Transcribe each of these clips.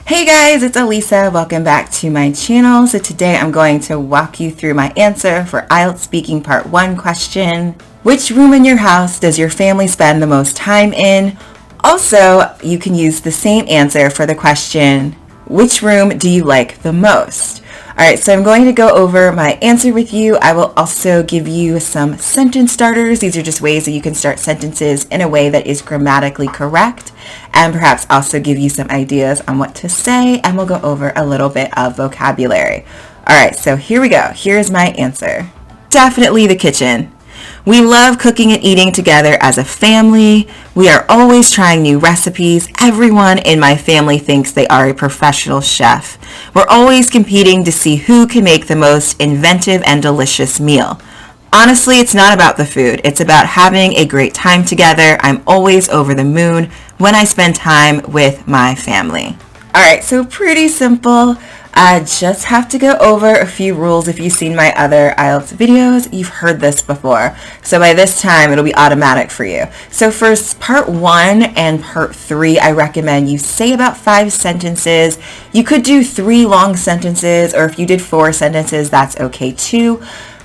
Hey guys, it's Elisa. Welcome back to my channel. So today I'm going to walk you through my answer for IELTS Speaking Part 1 question. Which room in your house does your family spend the most time in? Also, you can use the same answer for the question, which room do you like the most? Alright, so I'm going to go over my answer with you. I will also give you some sentence starters. These are just ways that you can start sentences in a way that is grammatically correct, and perhaps also give you some ideas on what to say, and we'll go over a little bit of vocabulary. Alright, so here we go. Here's my answer. Definitely the kitchen. We love cooking and eating together as a family. We are always trying new recipes. Everyone in my family thinks they are a professional chef. We're always competing to see who can make the most inventive and delicious meal. Honestly, it's not about the food. It's about having a great time together. I'm always over the moon when I spend time with my family. Alright, so pretty simple. I just have to go over a few rules. If you've seen my other IELTS videos, you've heard this before. So by this time, it'll be automatic for you. So for part 1 and part 3, I recommend you say about 5 sentences. You could do 3 long sentences, or if you did 4 sentences, that's okay too.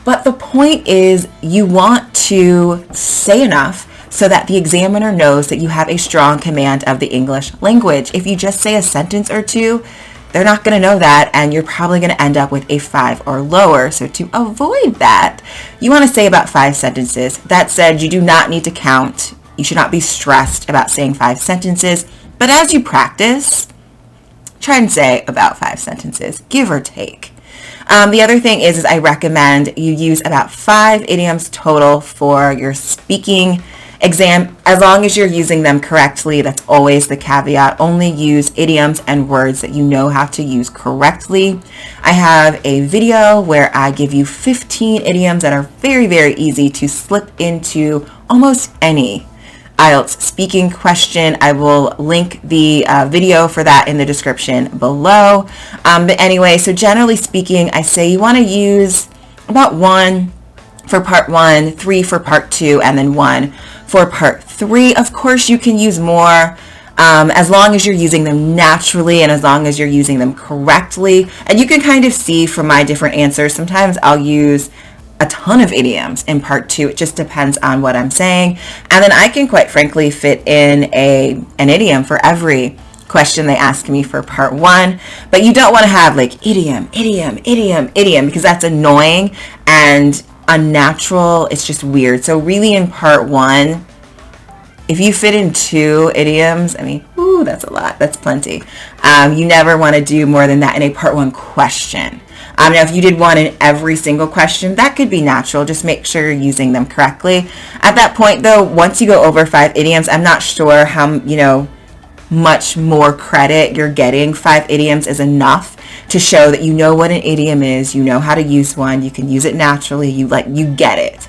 But the point is you want to say enough so that the examiner knows that you have a strong command of the English language. If you just say a sentence or two, they're not going to know that, and you're probably going to end up with a 5 or lower. So to avoid that, you want to say about 5 sentences. That said, you do not need to count. You should not be stressed about saying 5 sentences. But as you practice, try and say about 5 sentences, give or take. The other thing is I recommend you use about 5 idioms total for your speaking exam, as long as you're using them correctly. That's always the caveat. Only use idioms and words that you know how to use correctly. I have a video where I give you 15 idioms that are very, very easy to slip into almost any IELTS speaking question. I will link the video for that in the description below. But anyway, so generally speaking, I say you want to use about 1 for part 1, 3 for part 2, and then 1 for part 3. Of course, you can use more as long as you're using them naturally and as long as you're using them correctly. And you can kind of see from my different answers, sometimes I'll use a ton of idioms in part 2. It just depends on what I'm saying. And then I can quite frankly fit in an idiom for every question they ask me for part 1. But you don't want to have like idiom, idiom, idiom, idiom, because that's annoying and unnatural. It's just weird. So really in part 1, if you fit in 2 idioms, I mean, ooh, that's a lot. That's plenty. You never want to do more than that in a part 1 question. Now, if you did 1 in every single question, that could be natural. Just make sure you're using them correctly. At that point, though, once you go over 5 idioms, I'm not sure how, much more credit you're getting. 5 idioms is enough to show that you know what an idiom is, you know how to use one, you can use it naturally, you get it.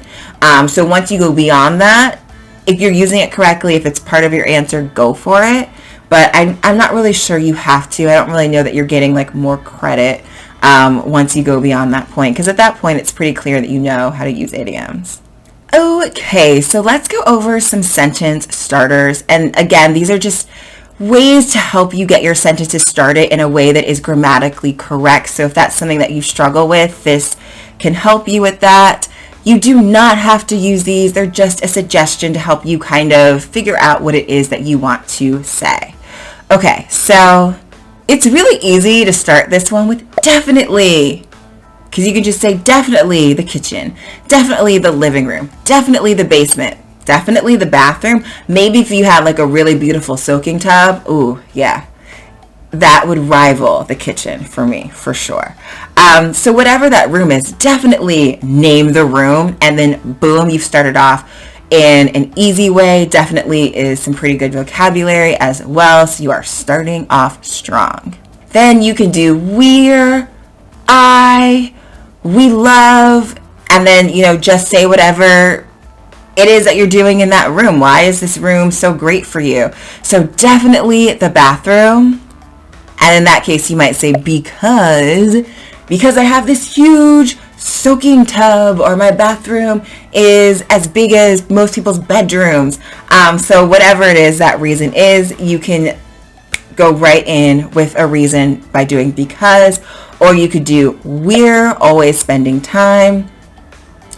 So once you go beyond that, if you're using it correctly, if it's part of your answer, go for it. But I'm not really sure you have to. I don't really know that you're getting like more credit once you go beyond that point, because at that point it's pretty clear that you know how to use idioms. Okay, so let's go over some sentence starters. And again, these are just ways to help you get your sentences started in a way that is grammatically correct. So if that's something that you struggle with, this can help you with that. You do not have to use these. They're just a suggestion to help you kind of figure out what it is that you want to say. Okay, so it's really easy to start this one with definitely, because you can just say definitely the kitchen, definitely the living room, definitely the basement, definitely the bathroom. Maybe if you have like a really beautiful soaking tub, ooh, yeah, that would rival the kitchen for me, for sure. So whatever that room is, definitely name the room, and then boom, you've started off in an easy way. Definitely is some pretty good vocabulary as well, so you are starting off strong. Then you can do we're, I, we love, and then, just say whatever it is that you're doing in that room. Why is this room so great for you? So definitely the bathroom. And in that case, you might say because I have this huge soaking tub, or my bathroom is as big as most people's bedrooms. So whatever it is that reason is, you can go right in with a reason by doing because, or you could do we're always spending time,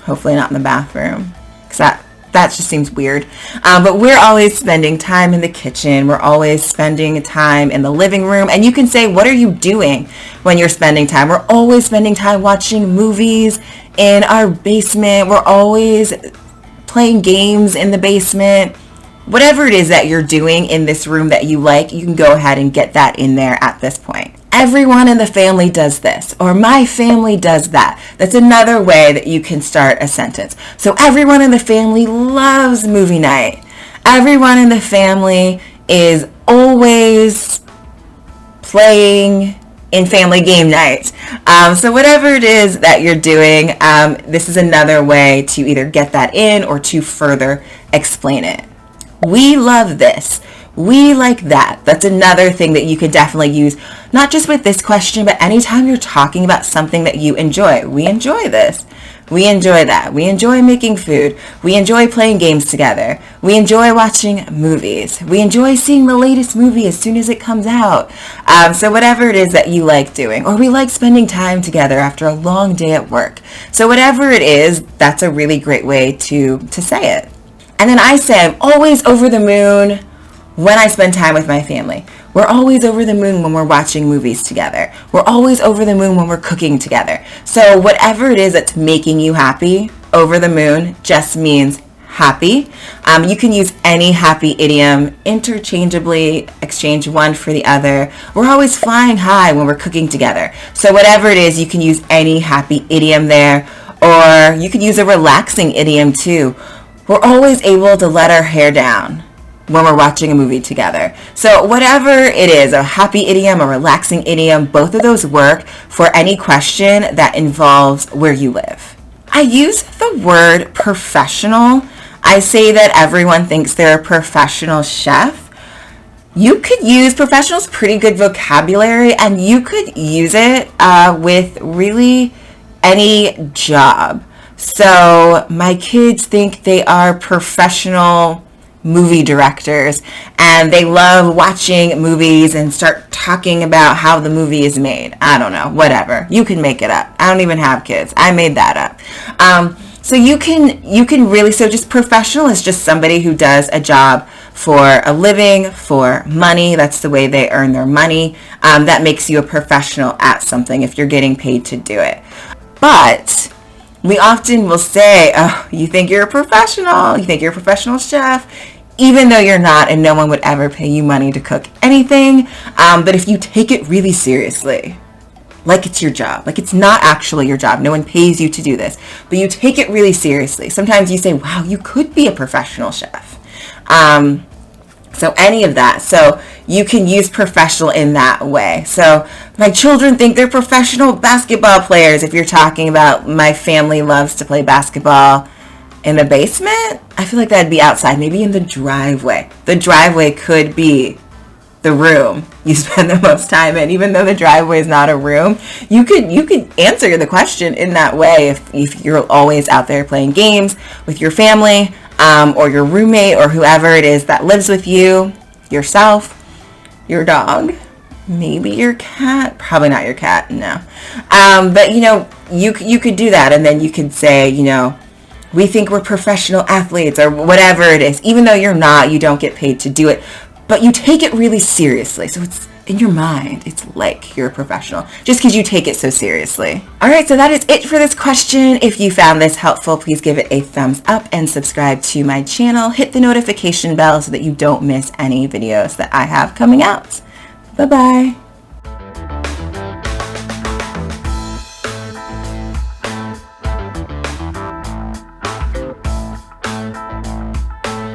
hopefully not in the bathroom, because that just seems weird. But we're always spending time in the kitchen. We're always spending time in the living room. And you can say, what are you doing when you're spending time? We're always spending time watching movies in our basement. We're always playing games in the basement. Whatever it is that you're doing in this room that you like, you can go ahead and get that in there at this point. Everyone in the family does this, or my family does that. That's another way that you can start a sentence. So everyone in the family loves movie night. Everyone in the family is always playing in family game night. So whatever it is that you're doing, this is another way to either get that in or to further explain it. We love this. We like that. That's another thing that you can definitely use, not just with this question, but anytime you're talking about something that you enjoy. We enjoy this. We enjoy that. We enjoy making food. We enjoy playing games together. We enjoy watching movies. We enjoy seeing the latest movie as soon as it comes out. So whatever it is that you like doing, or we like spending time together after a long day at work. So whatever it is, that's a really great way to say it. And then I say, I'm always over the moon when I spend time with my family. We're always over the moon when we're watching movies together. We're always over the moon when we're cooking together. So whatever it is that's making you happy, over the moon just means happy. You can use any happy idiom interchangeably, exchange one for the other. We're always flying high when we're cooking together. So whatever it is, you can use any happy idiom there. Or you could use a relaxing idiom too. We're always able to let our hair down when we're watching a movie together. So whatever it is, a happy idiom, a relaxing idiom, both of those work for any question that involves where you live. I use the word professional. I say that everyone thinks they're a professional chef. You could use professional's pretty good vocabulary, and you could use it with really any job. So my kids think they are professional movie directors, and they love watching movies and start talking about how the movie is made. I don't know, whatever. You can make it up. I don't even have kids. I made that up. So you can really, so just professional is just somebody who does a job for a living, for money. That's the way they earn their money. That makes you a professional at something if you're getting paid to do it. But we often will say, oh, you think you're a professional, you think you're a professional chef, even though you're not, and no one would ever pay you money to cook anything. But if you take it really seriously, like it's your job, like it's not actually your job, no one pays you to do this, but you take it really seriously. Sometimes you say, wow, you could be a professional chef. So any of that. So you can use professional in that way. So my children think they're professional basketball players. If you're talking about my family loves to play basketball in the basement, I feel like that'd be outside, maybe in the driveway. The driveway could be the room you spend the most time in. Even though the driveway is not a room, you could answer the question in that way if you're always out there playing games with your family, or your roommate, or whoever it is that lives with you, yourself, your dog, maybe your cat, probably not your cat, no. But you could do that, and then you could say, we think we're professional athletes, or whatever it is. Even though you're not, you don't get paid to do it, but you take it really seriously. So it's in your mind, it's like you're a professional, just because you take it so seriously. All right, so that is it for this question. If you found this helpful, please give it a thumbs up and subscribe to my channel. Hit the notification bell so that you don't miss any videos that I have coming out. Bye-bye.